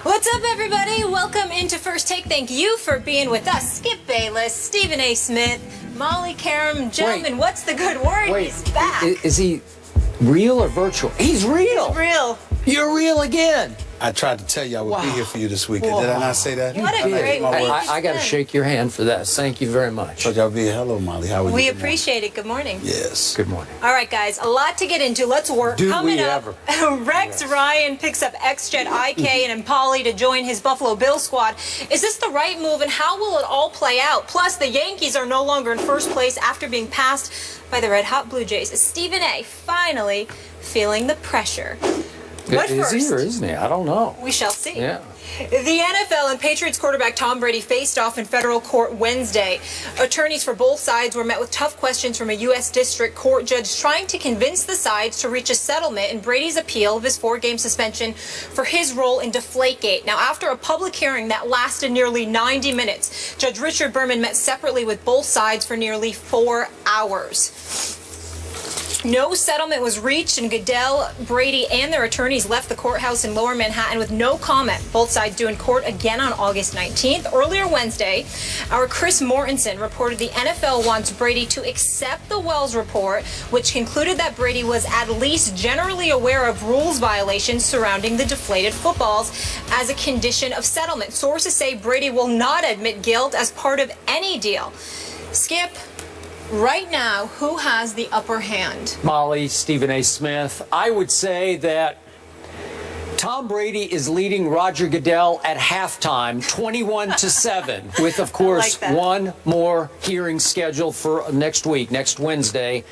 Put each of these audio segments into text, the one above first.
What's up, everybody? Welcome into First Take. Thank you for being with us. Skip Bayless, Stephen A. Smith, Molly Karam. Gentlemen, what's the good word? He's back. Is he real or virtual? He's real. He's real. You're real again. I tried to tell you I would be here for you this weekend. Did I not say that? What a great week. I got to shake your hand for that. Thank you very much. Told you I would be here. Hello, Molly. How are you? We appreciate it. Good morning. Yes. Good morning. All right, guys. A lot to get into. Let's work. Coming up, Rex Ryan picks up ex-Jet IK and Impali to join his Buffalo Bills squad. Is this the right move, and how will it all play out? Plus, the Yankees are no longer in first place after being passed by the red-hot Blue Jays. Is Stephen A. finally feeling the pressure? But is first, he or isn't he? I don't know. We shall see. Yeah. The NFL and Patriots quarterback Tom Brady faced off in federal court Wednesday. Attorneys for both sides were met with tough questions from a U.S. district court judge trying to convince the sides to reach a settlement in Brady's appeal of his 4-game suspension for his role in Deflategate. Now, after a public hearing that lasted nearly 90 minutes, Judge Richard Berman met separately with both sides for nearly 4 hours. No settlement was reached, and Goodell, Brady, and their attorneys left the courthouse in Lower Manhattan with no comment. Both sides due in court again on August 19th. Earlier Wednesday, our Chris Mortensen reported the NFL wants Brady to accept the Wells report, which concluded that Brady was at least generally aware of rules violations surrounding the deflated footballs as a condition of settlement. Sources say Brady will not admit guilt as part of any deal. Skip, right now, who has the upper hand? Molly, Stephen A. Smith. I would say that Tom Brady is leading Roger Goodell at halftime, 21-7, with, of course, one more hearing scheduled for next week, next Wednesday,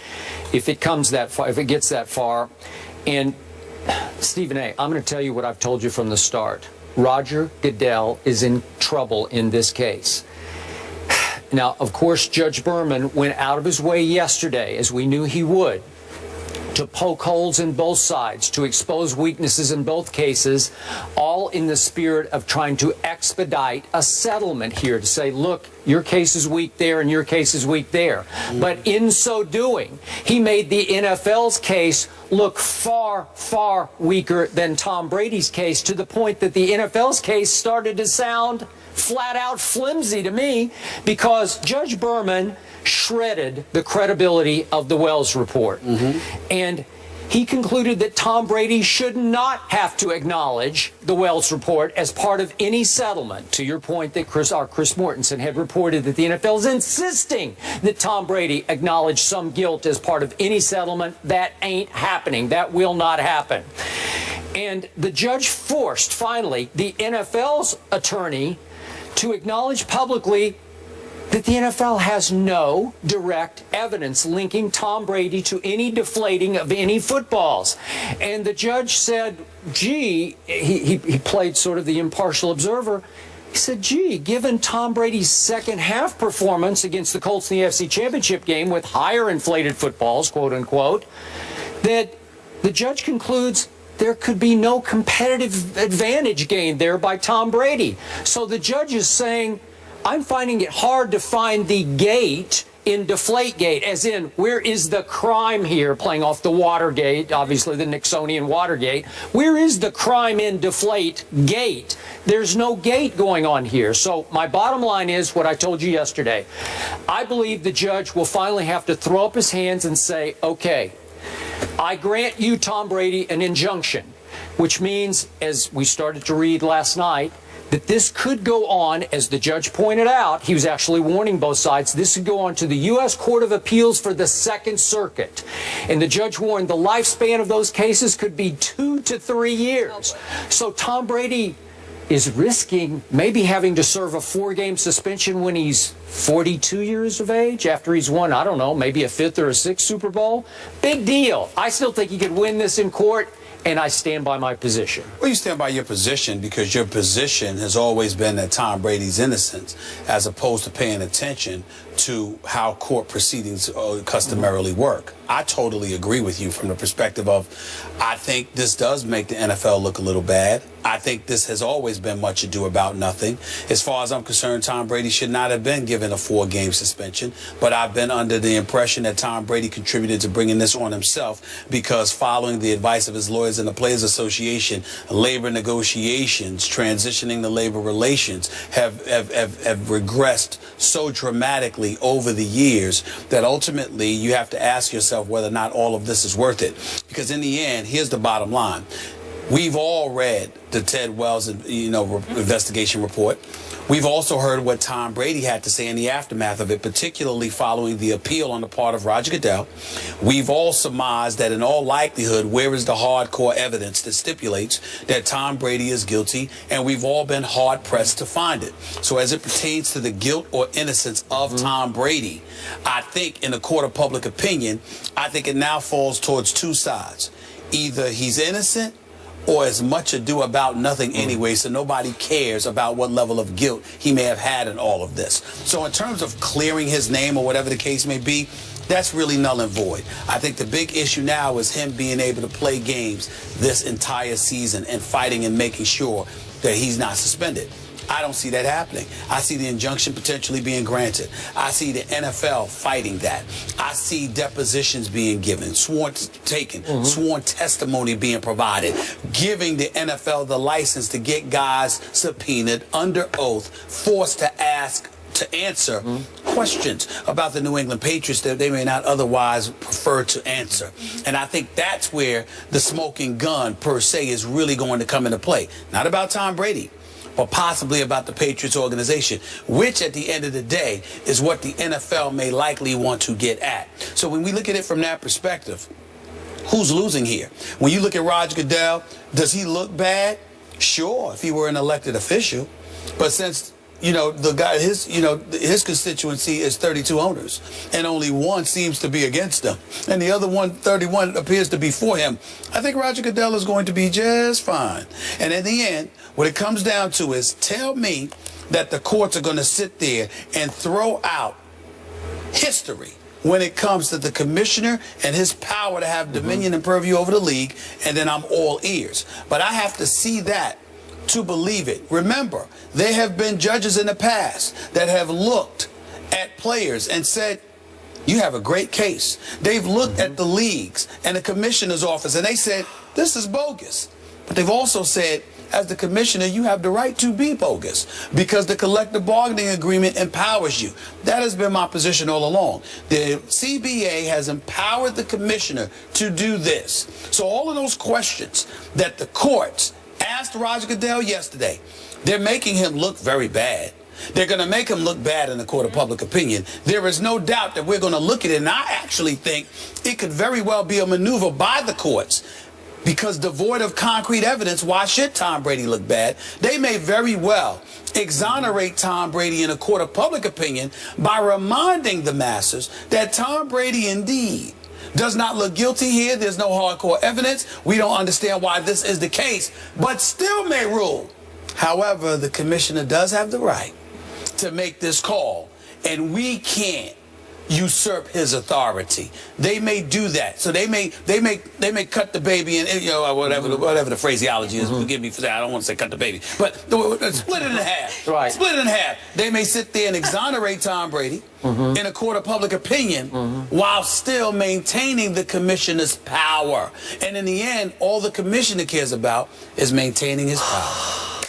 if it comes that far, if it gets that far. And Stephen A., I'm going to tell you what I've told you from the start. Roger Goodell is in trouble in this case. Now, of course, Judge Berman went out of his way yesterday, as we knew he would, to poke holes in both sides, to expose weaknesses in both cases, all in the spirit of trying to expedite a settlement here, to say, look, your case is weak there and your case is weak there. But in so doing, he made the NFL's case look far, far weaker than Tom Brady's case, to the point that the NFL's case started to sound flat out flimsy to me, because Judge Berman shredded the credibility of the Wells report. And he concluded that Tom Brady should not have to acknowledge the Wells report as part of any settlement. To your point that Chris Mortensen had reported that the NFL is insisting that Tom Brady acknowledge some guilt as part of any settlement. That ain't happening. That will not happen. And the judge forced, finally, the NFL's attorney to acknowledge publicly that the NFL has no direct evidence linking Tom Brady to any deflating of any footballs. And the judge said, gee, he played sort of the impartial observer. He said, gee, given Tom Brady's second half performance against the Colts in the AFC Championship game with higher inflated footballs, quote unquote, that the judge concludes there could be no competitive advantage gained there by Tom Brady. So the judge is saying, I'm finding it hard to find the gate in Deflategate, as in, where is the crime here, playing off the Watergate, obviously the Nixonian Watergate. Where is the crime in Deflategate? There's no gate going on here. So my bottom line is what I told you yesterday. I believe the judge will finally have to throw up his hands and say, okay, I grant you, Tom Brady, an injunction, which means, as we started to read last night, that this could go on, as the judge pointed out, he was actually warning both sides, this could go on to the U.S. Court of Appeals for the Second Circuit. And the judge warned the lifespan of those cases could be 2 to 3 years. So Tom Brady is risking maybe having to serve a 4-game suspension when he's 42 years of age, after he's won, I don't know, maybe a 5th or a 6th Super Bowl. Big deal. I still think he could win this in court, and I stand by my position. Well, you stand by your position because your position has always been that Tom Brady's innocent, as opposed to paying attention to how court proceedings customarily work. I totally agree with you from the perspective of, I think this does make the NFL look a little bad. I think this has always been much ado about nothing. As far as I'm concerned, Tom Brady should not have been given a 4-game suspension, but I've been under the impression that Tom Brady contributed to bringing this on himself because following the advice of his lawyers and the Players Association, labor negotiations, transitioning the labor relations have regressed so dramatically over the years that ultimately you have to ask yourself whether or not all of this is worth it. Because in the end, here's the bottom line. We've all read the Ted Wells, investigation report. We've also heard what Tom Brady had to say in the aftermath of it, particularly following the appeal on the part of Roger Goodell. We've all surmised that in all likelihood, where is the hardcore evidence that stipulates that Tom Brady is guilty, and we've all been hard-pressed to find it. So as it pertains to the guilt or innocence of Tom Brady, I think in the court of public opinion, I think it now falls towards two sides. Either he's innocent or as much ado about nothing anyway, so nobody cares about what level of guilt he may have had in all of this. So in terms of clearing his name or whatever the case may be, that's really null and void. I think the big issue now is him being able to play games this entire season and fighting and making sure that he's not suspended. I don't see that happening. I see the injunction potentially being granted. I see the NFL fighting that. I see depositions being given, sworn testimony being provided, giving the NFL the license to get guys subpoenaed under oath, forced to answer questions about the New England Patriots that they may not otherwise prefer to answer. And I think that's where the smoking gun per se is really going to come into play. Not about Tom Brady, but possibly about the Patriots organization, which at the end of the day is what the NFL may likely want to get at. So when we look at it from that perspective, who's losing here? When you look at Roger Goodell, does he look bad? Sure, if he were an elected official. But since the guy, his constituency is 32 owners, and only one seems to be against him, and the other 31 appears to be for him. I think Roger Goodell is going to be just fine. And in the end, what it comes down to is, tell me that the courts are going to sit there and throw out history when it comes to the commissioner and his power to have dominion and purview over the league, and then I'm all ears. But I have to see that to believe it. Remember, there have been judges in the past that have looked at players and said, you have a great case. They've looked at the leagues and the commissioner's office and they said, this is bogus. But they've also said, as the commissioner, you have the right to be bogus because the collective bargaining agreement empowers you. That has been my position all along. The CBA has empowered the commissioner to do this. So all of those questions that the courts asked Roger Goodell yesterday, they're making him look very bad. They're going to make him look bad in the court of public opinion. There is no doubt that we're going to look at it, and I actually think it could very well be a maneuver by the courts because devoid of concrete evidence, why should Tom Brady look bad? They may very well exonerate Tom Brady in a court of public opinion by reminding the masses that Tom Brady indeed does not look guilty here. There's no hardcore evidence. We don't understand why this is the case, but still may rule. However, the commissioner does have the right to make this call, and we can't usurp his authority. They may do that. So they may cut the baby and whatever the phraseology is. Forgive me for that. I don't want to say cut the baby, but split it in half. Right. Split it in half. They may sit there and exonerate Tom Brady in a court of public opinion while still maintaining the commissioner's power. And in the end, all the commissioner cares about is maintaining his power.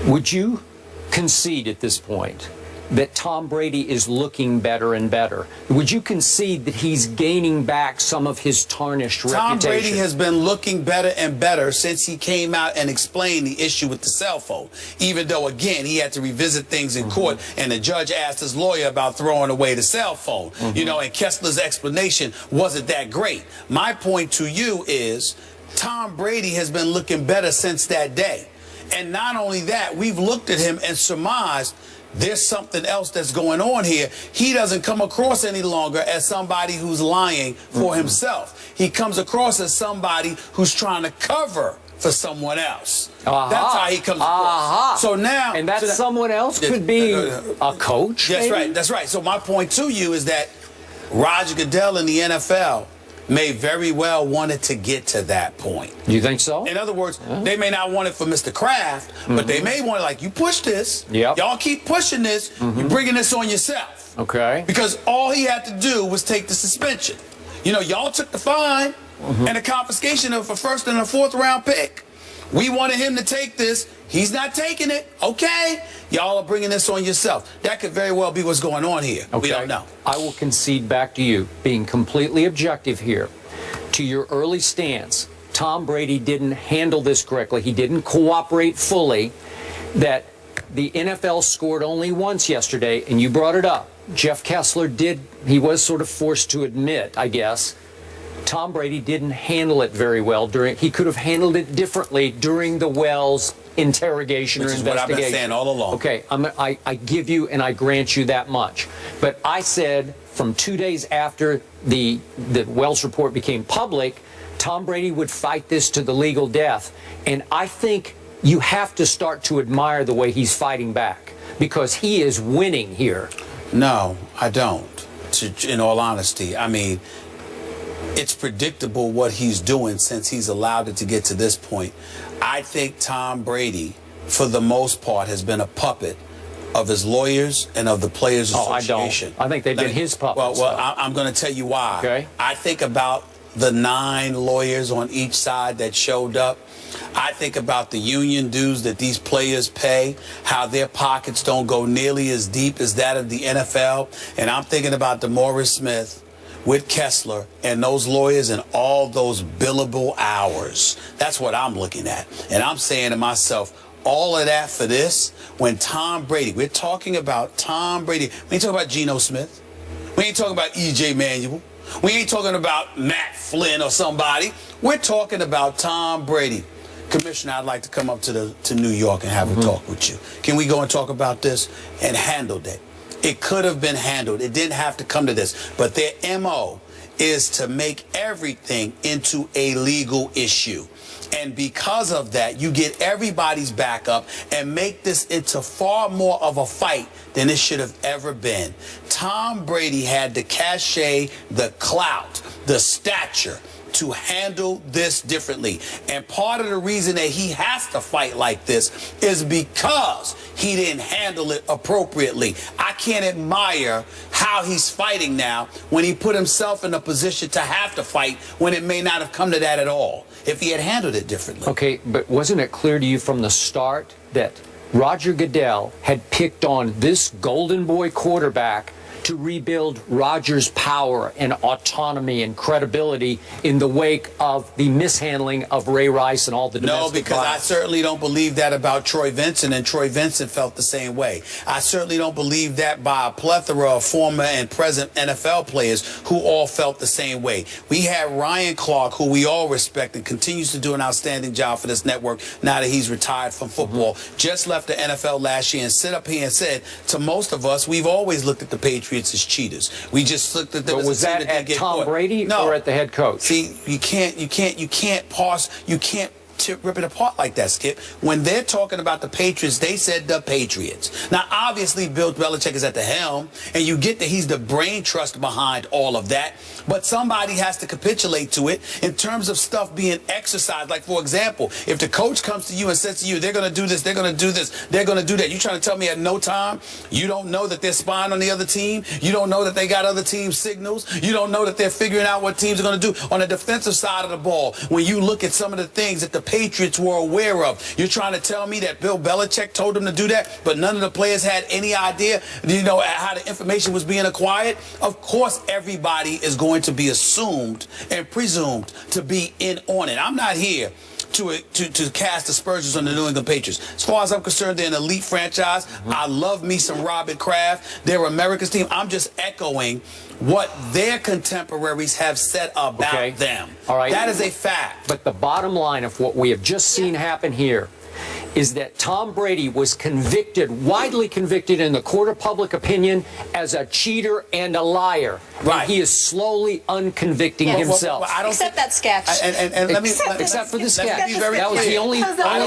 Would you concede at this point that Tom Brady is looking better and better? Would you concede that he's gaining back some of his tarnished reputation? Tom Brady has been looking better and better since he came out and explained the issue with the cell phone, even though, again, he had to revisit things in court, and the judge asked his lawyer about throwing away the cell phone. And Kessler's explanation wasn't that great. My point to you is Tom Brady has been looking better since that day. And not only that, we've looked at him and surmised there's something else that's going on here. He doesn't come across any longer as somebody who's lying for himself. He comes across as somebody who's trying to cover for someone else. That's how he comes across. So now, and that someone else could be a coach. That's maybe? right. That's right. So my point to you is that Roger Goodell in the NFL may very well want it to get to that point. You think so? In other words, they may not want it for Mr. Kraft, but they may want it like, you push this, y'all keep pushing this, you're bringing this on yourself. Okay. Because all he had to do was take the suspension. You know, y'all took the fine and the confiscation of a first and a fourth round pick. We wanted him to take this. He's not taking it. Okay. Y'all are bringing this on yourself. That could very well be what's going on here. Okay. We don't know. I will concede back to you, being completely objective here, to your early stance. Tom Brady didn't handle this correctly. He didn't cooperate fully. That the NFL scored only once yesterday, and you brought it up. Jeff Kessler did, he was sort of forced to admit, I guess, Tom Brady didn't handle it very well during, he could have handled it differently during the Wells interrogation or investigation. Which is what I've been saying all along. Okay, I give you and I grant you that much. But I said from 2 days after the Wells report became public, Tom Brady would fight this to the legal death. And I think you have to start to admire the way he's fighting back, because he is winning here. No, I don't. In all honesty, I mean, it's predictable what he's doing since he's allowed it to get to this point. I think Tom Brady, for the most part, has been a puppet of his lawyers and of the Players Association. I think they've been his puppets. Well, I'm going to tell you why. Okay. I think about the 9 lawyers on each side that showed up. I think about the union dues that these players pay, how their pockets don't go nearly as deep as that of the NFL. And I'm thinking about DeMaurice Smith with Kessler and those lawyers and all those billable hours. That's what I'm looking at. And I'm saying to myself, all of that for this, when Tom Brady, we're talking about Tom Brady. We ain't talking about Geno Smith. We ain't talking about E.J. Manuel. We ain't talking about Matt Flynn or somebody. We're talking about Tom Brady. Commissioner, I'd like to come up to New York and have a talk with you. Can we go and talk about this? And handled it. It could have been handled. It didn't have to come to this. But their MO is to make everything into a legal issue. And because of that, you get everybody's back up and make this into far more of a fight than it should have ever been. Tom Brady had the cachet, the clout, the stature to handle this differently. And part of the reason that he has to fight like this is because he didn't handle it appropriately. I can't admire how he's fighting now when he put himself in a position to have to fight when it may not have come to that at all if he had handled it differently. Okay, but wasn't it clear to you from the start that Roger Goodell had picked on this golden boy quarterback to rebuild Rodgers' power and autonomy and credibility in the wake of the mishandling of Ray Rice and all the domestic No, because violence? I certainly don't believe that about Troy Vincent, and Troy Vincent felt the same way. I certainly don't believe that by a plethora of former and present NFL players who all felt the same way. We had Ryan Clark, who we all respect and continues to do an outstanding job for this network now that he's retired from football, just left the NFL last year and sit up here and said, to most of us, we've always looked at the Patriots as cheaters. We just looked at them but as was that at Tom Brady or at the head coach? See, you can't parse, you can't rip it apart like that, Skip. When they're talking about the Patriots, they said the Patriots. Now, obviously, Bill Belichick is at the helm, and you get that he's the brain trust behind all of that, but somebody has to capitulate to it in terms of stuff being exercised. Like, for example, if the coach comes to you and says to you, they're going to do this, they're going to do this, they're going to do that, you trying to tell me at no time you don't know that they're spying on the other team? You don't know that they got other team signals? You don't know that they're figuring out what teams are going to do on the defensive side of the ball? When you look at some of the things that the Patriots were aware of, you're trying to tell me that Bill Belichick told them to do that, but none of the players had any idea, you know, how the information was being acquired? Of course, everybody is going to be assumed and presumed to be in on it. I'm not here to cast aspersions on the New England Patriots. As far as I'm concerned, they're an elite franchise. I love me some Robert Kraft. They're America's team. I'm just echoing what their contemporaries have said about them. All right. That is a fact. But the bottom line of what we have just seen happen here is that Tom Brady was convicted, widely convicted in the court of public opinion as a cheater and a liar. Right. And he is slowly unconvicting himself. Well, I don't Except that sketch. And let me Except for the let me sketch. be very That was clear. the only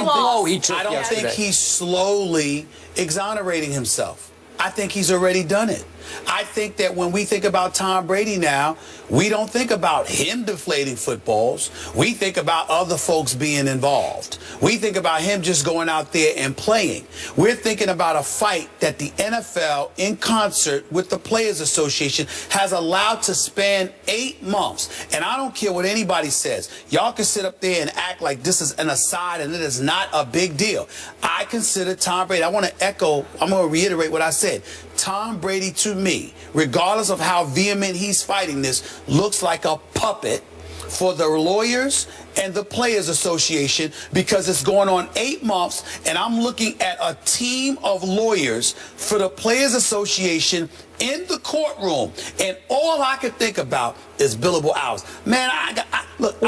blow he took I don't yesterday. think he's slowly exonerating himself. I think he's already done it. I think that when we think about Tom Brady now, we don't think about him deflating footballs. We think about other folks being involved. We think about him just going out there and playing. We're thinking about a fight that the NFL, in concert with the Players Association, has allowed to span 8 months. And I don't care what anybody says. Y'all can sit up there and act like this is an aside and it is not a big deal. I consider Tom Brady, I'm going to reiterate what I said. Tom Brady, to me, regardless of how vehement he's fighting this, looks like a puppet for the lawyers and the Players Association, because it's going on 8 months, and I'm looking at a team of lawyers for the Players Association in the courtroom, and all I could think about is billable hours. Man, look.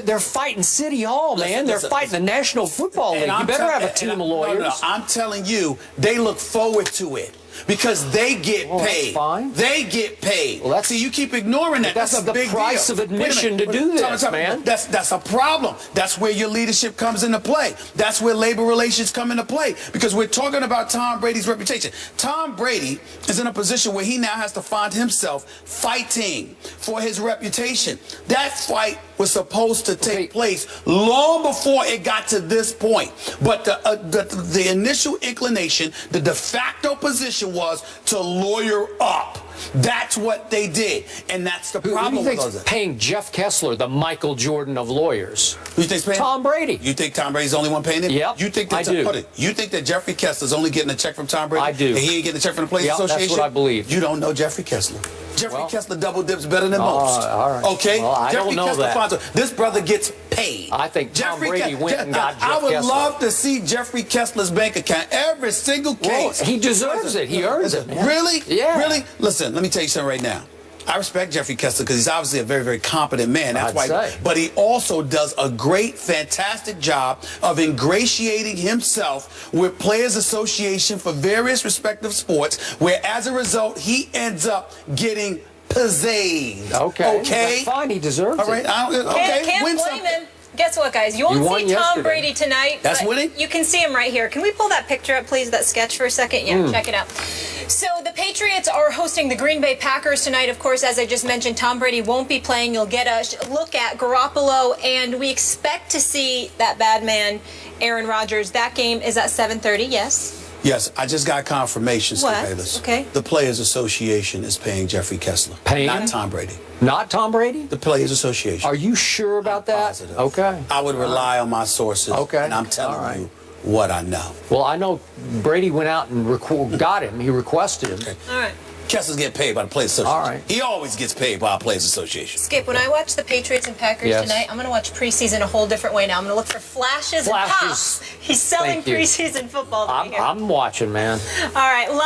They're fighting City Hall, man. They're fighting the National Football League. You better have a team of lawyers. No, I'm telling you, they look forward to it. Because they get paid. That's fine. They get paid. Well, see, you keep ignoring that. That's a big deal. The price of admission to do this, man. That's a problem. That's where your leadership comes into play. That's where labor relations come into play. Because we're talking about Tom Brady's reputation. Tom Brady is in a position where he now has to find himself fighting for his reputation. That fight was supposed to take place long before it got to this point. But the initial inclination, the de facto position was to lawyer up. That's what they did, and that's the problem. Who do you think's paying Jeff Kessler, the Michael Jordan of lawyers? Who you think's paying? Tom Brady. You think Tom Brady's the only one paying him? Yep, you think that, I do. You think that Jeffrey Kessler's only getting a check from Tom Brady? I do. And he ain't getting a check from the Players Association? That's what I believe. You don't know Jeffrey Kessler. Jeffrey Kessler double dips better than most. All right. Okay? Well, I Jeffrey don't know Kessler that. This brother gets paid. I think Tom Brady went and got Jeff I would Kessler. love to see Jeffrey Kessler's bank account every single case. He deserves it. He earns it, man. Really? Yeah. Really? Listen, let me tell you something right now. I respect Jeffrey Kessler because he's obviously a very, very competent man. That's why. But he also does a great, fantastic job of ingratiating himself with Players Association for various respective sports, where as a result, he ends up getting pizzazed. Okay. Okay? That's fine. He deserves All right. it. Okay. Can't blame him. Guess what, guys? You won't see Tom Brady tonight. That's winning? You can see him right here. Can we pull that picture up, please, that sketch for a second? Yeah, check it out. So the Patriots are hosting the Green Bay Packers tonight. Of course, as I just mentioned, Tom Brady won't be playing. You'll get a look at Garoppolo, and we expect to see that bad man, Aaron Rodgers. That game is at 7:30, yes? Yes, I just got confirmation, Steve What? Bayless. Okay. The Players Association is paying Jeffrey Kessler. Paying Not him? Tom Brady. Not Tom Brady? The Players Association. Are you sure about that? Positive. Okay. I would rely on my sources. Okay. And I'm telling you what I know. Well, I know Brady went out and got him. He requested him. Okay. All right. Kessler's getting paid by the Players Association. All right. He always gets paid by a Players Association. Skip, when I watch the Patriots and Packers tonight, I'm going to watch preseason a whole different way now. I'm going to look for flashes and pops. He's selling preseason football. I'm watching, man. All right.